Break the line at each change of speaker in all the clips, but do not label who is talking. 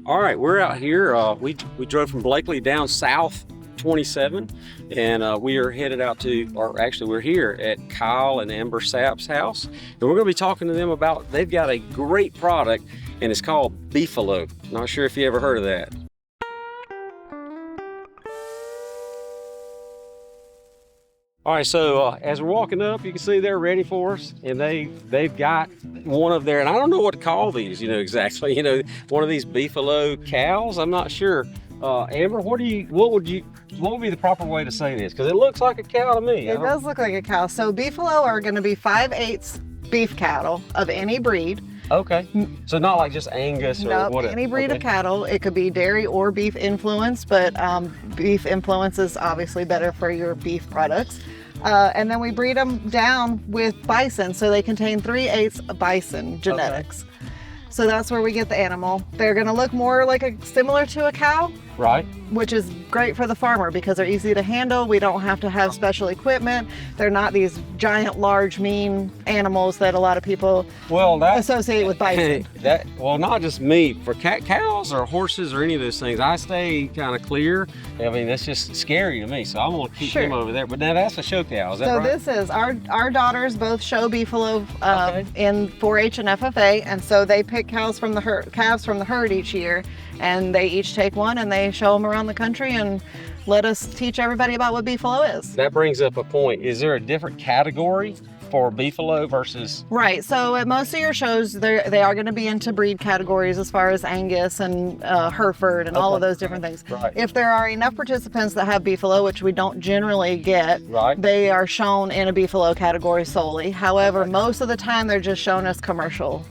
All right, we're out here. We drove from Blakely down south 27, and we are headed out to, or actually we're here at Kyle and Amber Sapp's house, and we're going to be talking to them about, they've got a great product, and it's called Beefalo. Not sure if you ever heard of that. All right, so as we're walking up, you can see they're ready for us, and they've got one of their, and I don't know what to call these, exactly. One of these Beefalo cows. I'm not sure. Amber, what would be the proper way to say this? Because it looks like a cow to me.
It does look like a cow. So Beefalo are going to be 5/8 beef cattle of any breed.
Okay, so not like just Angus or
nope,
whatever.
Any breed of cattle. It could be dairy or beef influenced, but beef influence is obviously better for your beef products. And then we breed them down with bison, so they contain 3/8 bison genetics. Okay. So that's where we get the animal. They're going to look more like similar to a cow.
Right.
Which is great for the farmer because they're easy to handle. We don't have to have special equipment. They're not these giant, large, mean animals that a lot of people associate with bison.
Well, not just meat. For cows or horses or any of those things, I stay kind of clear. I mean, that's just scary to me, so I'm going to keep them over there. But now that's a show cow, is that right?
So this is, our daughters both show Beefalo in 4-H and FFA, and so they pick calves from the herd each year, and they each take one and they show them around the country and let us teach everybody about what Beefalo is.
That brings up a point. Is there a different category for Beefalo versus?
Right, so at most of your shows, they are going to be into breed categories as far as Angus and Hereford and all of those different things.
Right.
If there are enough participants that have Beefalo, which we don't generally get, they are shown in a Beefalo category solely. However, most of the time they're just shown as commercial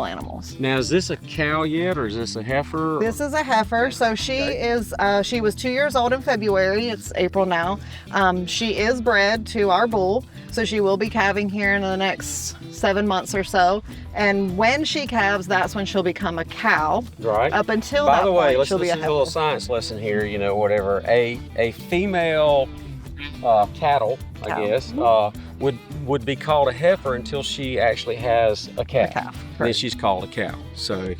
animals.
Now, is this a cow yet, or is this a heifer?
This is a heifer. So she was 2 years old in February. It's April now. She is bred to our bull, so she will be calving here in the next 7 months or so. And when she calves, that's when she'll become a cow.
Right.
Up until that point,
by the way,
she'll be a heifer.
A little science lesson here. Whatever a female cattle, I guess, would be called a heifer until she actually has a calf.
Right.
Then she's called a cow. So,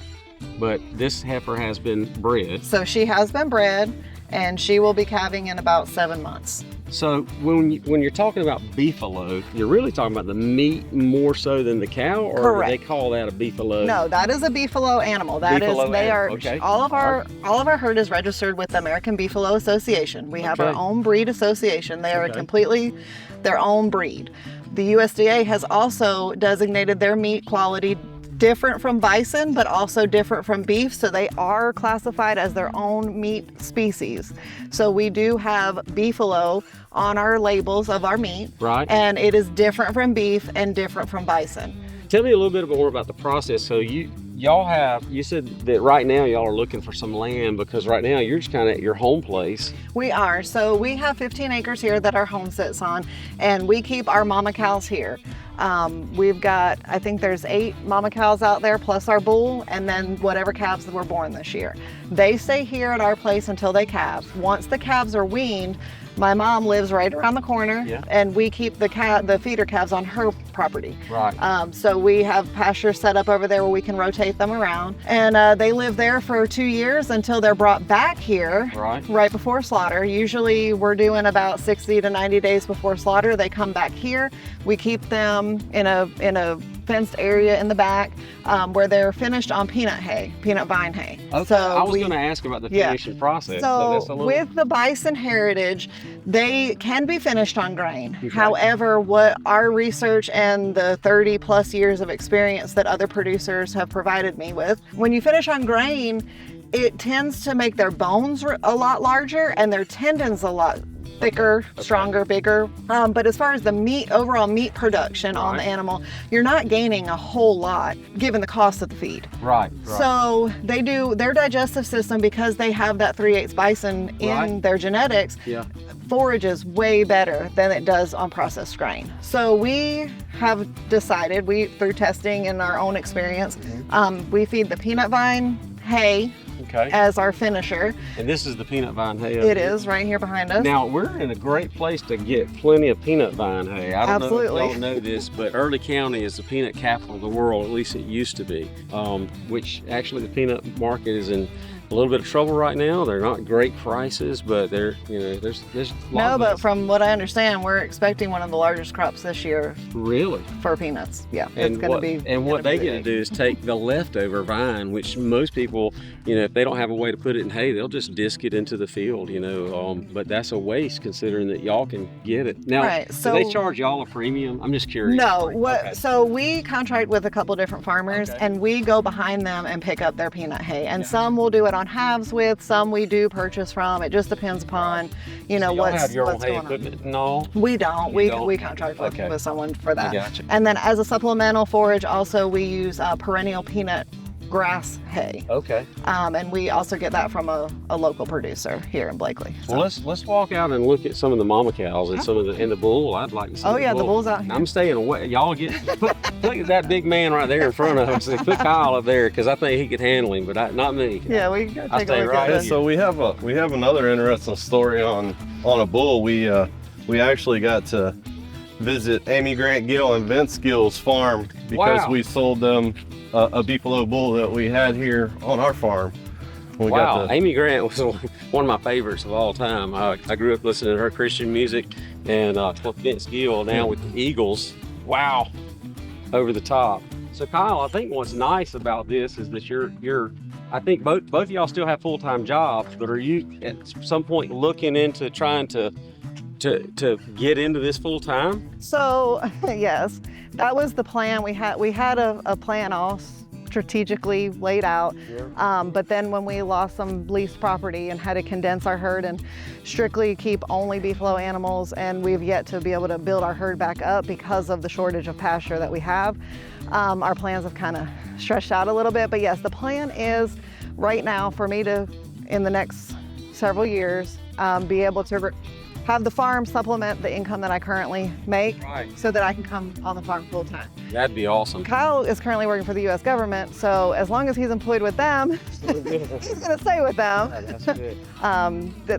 but this heifer has been bred.
So she has been bred, and she will be calving in about 7 months.
So when you're talking about Beefalo, you're really talking about the meat more so than the cow, or
Correct.
Do they call that a Beefalo?
No, that is a Beefalo animal.
Okay.
All of our herd is registered with the American Beefalo Association. We have our own breed association. They are completely their own breed. The USDA has also designated their meat quality different from bison, but also different from beef, so they are classified as their own meat species. So we do have Beefalo on our labels of our meat, and it is different from beef and different from bison.
Tell me a little bit more about the process. So you said that right now y'all are looking for some land, because right now you're just kind of at your home place.
We are. So we have 15 acres here that our home sits on, and we keep our mama cows here. We've got, I think there's 8 mama cows out there plus our bull, and then whatever calves that were born this year. They stay here at our place until they calve. Once the calves are weaned, my mom lives right around the corner, and we keep the feeder calves on her property.
Right.
So we have pasture set up over there where we can rotate them around, and they live there for 2 years until they're brought back here right before slaughter. Usually we're doing about 60 to 90 days before slaughter. They come back here. We keep them in a fenced area in the back where they're finished on peanut vine hay.
Okay. So I was going to ask about the finishing process.
So with the bison heritage, they can be finished on grain. Okay. However, what our research and the 30 plus years of experience that other producers have provided me with, when you finish on grain, it tends to make their bones a lot larger and their tendons a lot thicker, stronger, bigger. But as far as the overall meat production on the animal, you're not gaining a whole lot given the cost of the feed.
Right.
So they do their digestive system, because they have that 3/8 bison in their genetics, forages way better than it does on processed grain. So we have decided, through testing and our own experience, we feed the peanut vine hay
Okay.
as our finisher.
And this is the peanut vine hay.
It is right here behind us.
Now we're in a great place to get plenty of peanut vine hay. I don't know if y'all know this, but Early County is the peanut capital of the world. At least it used to be. Which actually the peanut market is in a little bit of trouble right now. They're not great prices, but they're, you know, there's a lot of
but from what I understand, we're expecting one of the largest crops this year.
Really?
For peanuts, yeah.
And
it's going to be.
And what they get to do is take the leftover vine, which most people, you know, if they don't have a way to put it in hay, they'll just disc it into the field, you know. But that's a waste considering that y'all can get it. Now,
Right, so
do they charge y'all a premium? I'm just curious.
No,
Okay.
so we contract with a couple different farmers, and we go behind them and pick up their peanut hay. And some will do it on halves with, some we do purchase from. It just depends upon, you know,
So y'all
what's
have your own hay
going on.
equipment and all?
We don't.
You don't?
We contract with someone for that.
Gotcha.
And then as a supplemental forage, also we use perennial peanut grass hay.
Okay.
And we also get that from a local producer here in Blakely.
Well, let's walk out and look at some of the mama cows and some of the bull. I'd like to see.
Oh
the
yeah,
bull.
the bull's out here.
I'm staying away. Y'all look at that big man right there in front of us. Put Kyle up there because I think he could handle him, but not me.
Yeah, we can
I'll
take
stay
a look
right
at
here.
this.
So we have another interesting story on a bull. We actually got to visit Amy Grant Gill and Vince Gill's farm because
Wow.
we sold them a Beefalo bull that we had here on our farm. We
Wow,
got to,
Amy Grant was one of my favorites of all time. I grew up listening to her Christian music, and Vince Gill now with the Eagles. Wow, over the top. So Kyle, I think what's nice about this is that you're I think both of y'all still have full-time jobs, but are you at some point looking into trying to get into this full-time?
So yes, that was the plan. We had a plan all strategically laid out. But then when we lost some leased property and had to condense our herd and strictly keep only beefalo animals, and we've yet to be able to build our herd back up because of the shortage of pasture that we have, our plans have kind of stretched out a little bit. But yes, the plan is right now for me to, in the next several years, be able to have the farm supplement the income that I currently make, so that I can come on the farm full time.
That'd be awesome.
Kyle is currently working for the U.S. government, so as long as he's employed with them, he's going to stay with them.
That's good.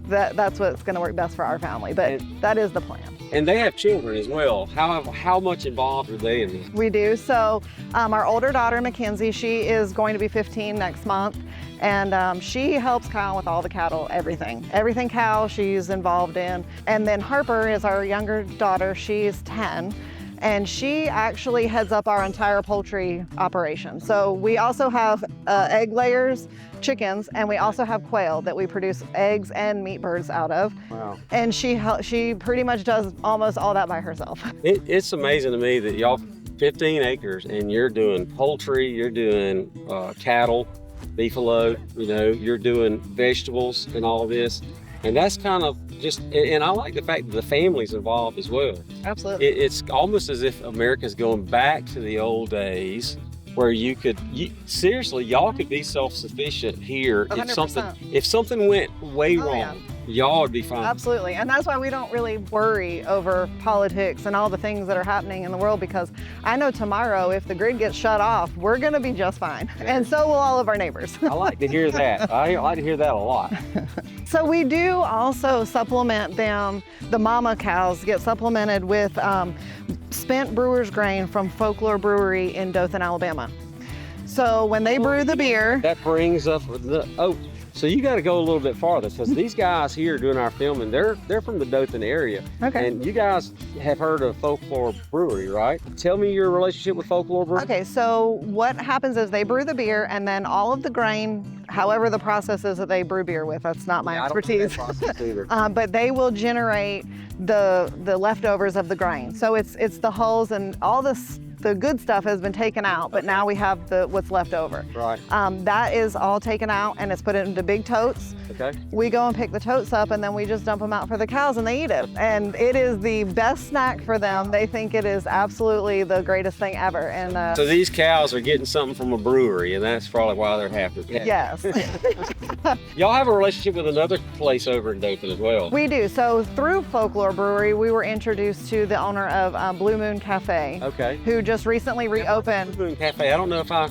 That's what's going to work best for our family, but that is the plan.
And they have children as well. How much involved are they in this?
We do. So our older daughter, Mackenzie, she is going to be 15 next month. And she helps Kyle with all the cattle, everything cow she's involved in. And then Harper is our younger daughter. She's 10. And she actually heads up our entire poultry operation. So we also have egg layers, chickens, and we also have quail that we produce eggs and meat birds out of.
Wow.
And she pretty much does almost all that by herself.
It's amazing to me that y'all 15 acres and you're doing poultry, you're doing cattle, beefalo, you know, you're doing vegetables and all of this. And that's kind of just, and I like the fact that the family's involved as well.
Absolutely.
It's almost as if America's going back to the old days where seriously, y'all could be self-sufficient here.
100%.
If something went way wrong,
yeah.
y'all would be fine.
Absolutely. And that's why we don't really worry over politics and all the things that are happening in the world, because I know tomorrow if the grid gets shut off, we're going to be just fine. And so will all of our neighbors.
I like to hear that. I like to hear that a lot.
So we do also supplement them. The mama cows get supplemented with spent brewer's grain from Folklore Brewery in Dothan, Alabama. So when they brew the beer,
That brings up so you got to go a little bit farther, because these guys here doing our filming, they're from the Dothan area.
Okay.
And you guys have heard of Folklore Brewery, right? Tell me your relationship with Folklore Brewery.
okay, so what happens is they brew the beer, and then all of the grain, however the process is that they brew beer with, that's not my
I don't do that
expertise.
process either.
But they will generate the leftovers of the grain. So it's the hulls and all this. The good stuff has been taken out, but now we have what's left over.
Right.
That is all taken out and it's put into big totes.
Okay.
We go and pick the totes up, and then we just dump them out for the cows and they eat it. And it is the best snack for them. They think it is absolutely the greatest thing ever. And
So these cows are getting something from a brewery, and that's probably why they're happy.
yes.
Y'all have a relationship with another place over in Dothan as well.
We do. So through Folklore Brewery, we were introduced to the owner of Blue Moon Cafe,
Okay.
who just recently reopened.
Blue Moon Cafe. I don't know if I.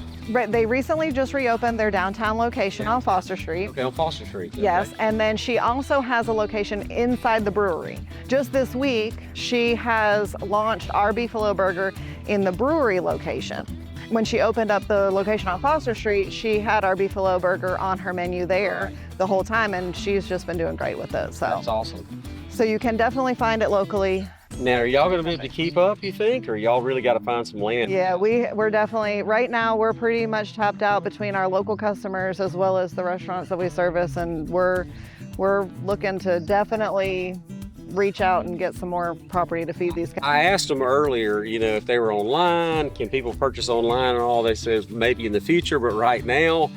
They recently just reopened their downtown location on Foster Street.
Okay, on Foster Street. Okay.
Yes, and then she also has a location inside the brewery. Just this week, she has launched our Beefalo burger in the brewery location. When she opened up the location on Foster Street, she had our Beefalo burger on her menu there the whole time, and she's just been doing great with it. So
That's awesome.
So you can definitely find it locally.
Now, are y'all going to be able to keep up, you think, or y'all really got to find some land?
Yeah, we're definitely, right now, we're pretty much tapped out between our local customers as well as the restaurants that we service, and we're looking to definitely reach out and get some more property to feed these guys.
I asked them earlier, you know, if they were online, can people purchase online and all? They said maybe in the future, but right now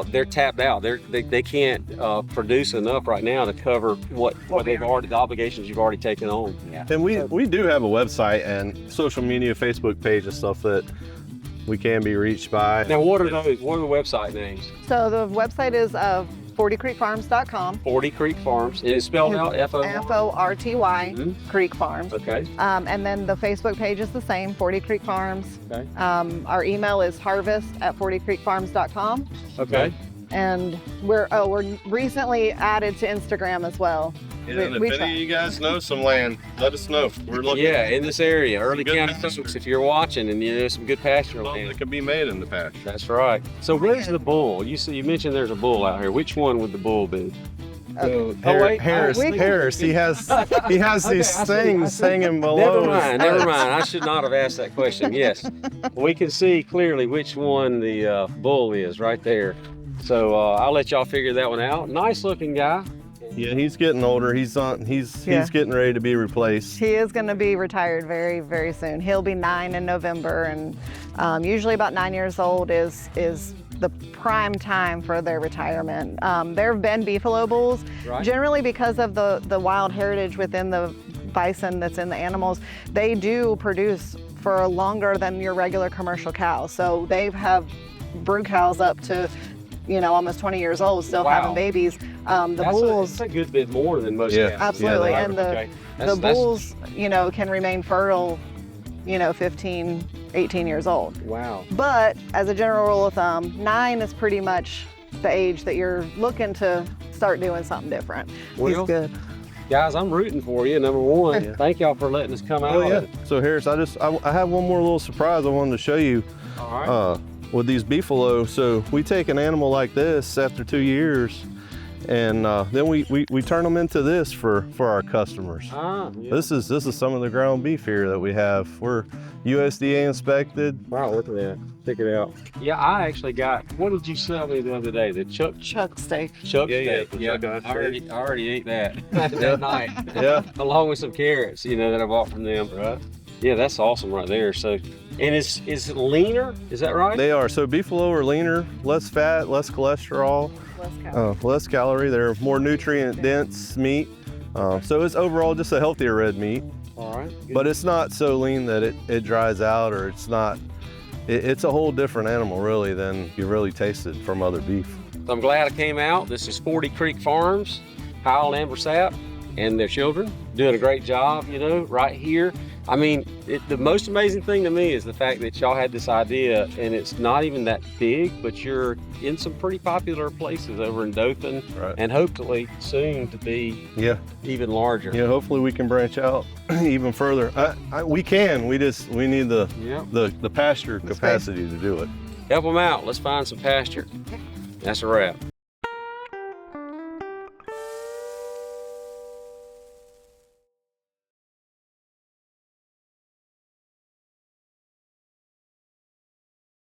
they're tapped out. They can't produce enough right now to cover what they've already, the obligations you've already taken on. Yeah.
And we do have a website and social media, Facebook page and stuff that we can be reached by.
Now, what are those? What are the website names?
So the website is 40creekfarms.com.
40 Creek Farms. It is spelled out F-O-R-T-Y.
F-O-R-T-Y, Creek Farms.
Okay.
And then the Facebook page is the same, 40 Creek Farms.
Okay.
Our email is harvest@40creekfarms.com.
Okay.
And we're recently added to Instagram as well.
And if any of you guys know some land, let us know. We're looking.
Yeah, in this area, Early
Good
County
pasture.
folks, if you're watching and you know some good pasture
Something
land.
that can be made in the pasture.
That's right. So where's the bull? You mentioned there's a bull out here. Which one would the bull be?
So,
wait.
Harris,
We-
Harris, he has these
I see,
things hanging below.
Never mind. I should not have asked that question. Yes, we can see clearly which one the bull is right there. So I'll let y'all figure that one out. Nice looking guy.
Yeah, he's getting older. He's getting ready to be replaced.
He is going to be retired very, very soon. He'll be 9 in November, and usually about 9 years old is the prime time for their retirement. There have been Beefalo bulls,
Right.
generally because of the wild heritage within the bison that's in the animals. They do produce for longer than your regular commercial cows. So they have brew cows up to, almost 20 years old, still
Wow.
having babies. The bulls,
That's a good bit more than most
Yeah.
cows.
absolutely,
Yeah,
and the
Okay.
the bulls, can remain fertile, 15, 18 years old.
Wow.
But as a general rule of thumb, 9 is pretty much the age that you're looking to start doing something different.
Well,
He's good.
Guys, I'm rooting for you, number one. Thank y'all for letting us come out.
Oh yeah. So Harris, I have one more little surprise I wanted to show you.
All right.
With these Beefalo. So we take an animal like this after 2 years, and then we turn them into this for our customers.
Yeah.
This is some of the ground beef here that we have. We're USDA inspected.
Wow, look at that. Check it out. Yeah, I actually got, what did you sell me the other day? The chuck
Chuck steak.
steak.
the
Yeah,
chuck
I already ate that that night.
Yeah.
Along with some carrots, that I bought from them.
Right.
Yeah, that's awesome right there. So, and is it leaner? Is that right?
They are. So Beefalo are leaner, less fat, less cholesterol,
Less calories.
less calorie. They're more nutrient dense meat. So it's overall just a healthier red meat.
All right. Good.
But it's not so lean that it dries out, or it's not. It's a whole different animal really than you really tasted from other beef.
I'm glad I came out. This is 40 Creek Farms, Kyle and Amber Sapp and their children doing a great job, right here. I mean, the most amazing thing to me is the fact that y'all had this idea, and it's not even that big, but you're in some pretty popular places over in Dothan,
Right.
and hopefully soon to be
Yeah.
even larger.
Yeah. Hopefully we can branch out even further. We can. We need the
Yeah.
pasture capacity to do it.
Help them out. Let's find some pasture. That's a wrap.